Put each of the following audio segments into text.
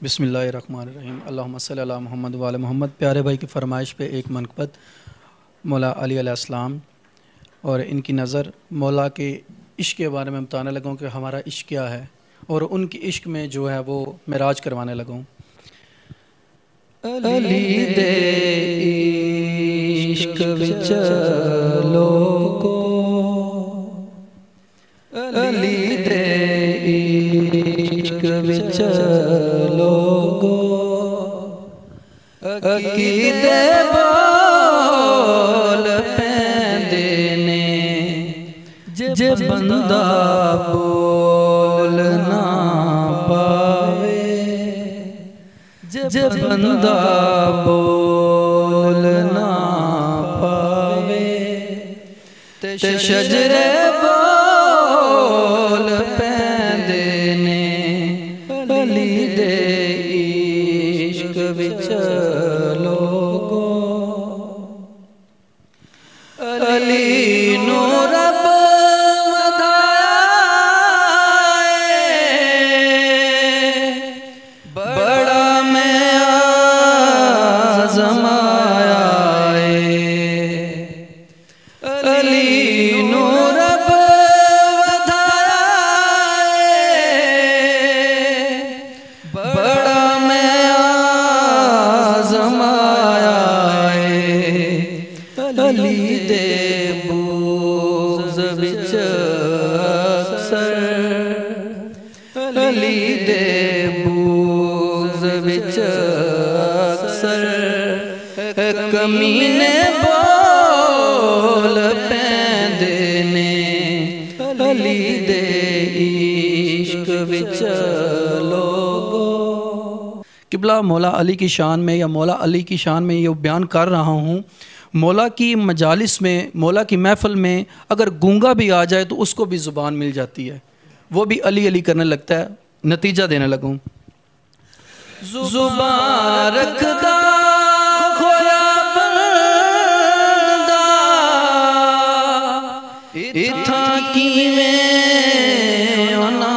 बिस्मिल्लाहिर्रहमानिर्रहीम अल्लाहुम्मा सल्ली अला मुहम्मद व अला मुहम्मद। प्यारे भाई की फ़रमाइश पे एक मनक़बत मौला अली अलैहिस्सलाम और इनकी नज़र मौला के इश्क़ के बारे में बताने लगा कि हमारा इश्क़ क्या है, और उनकी इश्क़ में जो है वो मेराज करवाने लगा। अली दे इश्क विच लोगो, अली दे इश्क विच लोगो, अकीदे बोल पैंदे ने जे बंदा बोल ना पावे, जे बंदा बोल ना पावे ते शजरे बोल पैंदे ने अली दे इश्क विच लोगो। अली नू रब बड़ा मैं आज़माया अली नू रब बड़ा मैं आज़माया अली दे बूज़ विच अक्सर, अली दे बूज़ विच अक्सर कमीने बोल पैंदे ने अली दे इश्क विच लोगो। किबला मौला अली की शान में या मौला अली की शान में ये बयान कर रहा हूँ। मौला की मजालिस में, मौला की महफ़िल में अगर गूंगा भी आ जाए तो उसको भी ज़ुबान मिल जाती है, वो भी अली अली करने लगता है। नतीजा देने लगूँ। ज़ुबान रखदा खोया बंदा इत्था किवें ना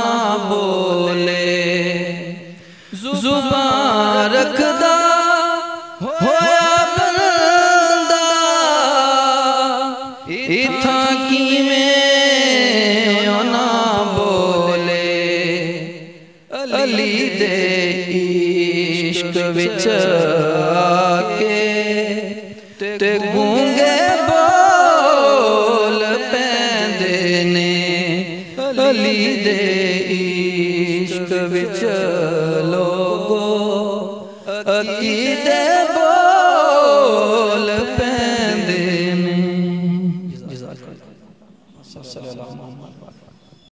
बोले, ज़ुबान रखदा होया बंदा इत्था किवें ना बोले अली दे इश्क विच आके ते गूंगे बोल पैंदे ने अली दे इश्क विच लोगो, अकीदे बोल पैंदे ने।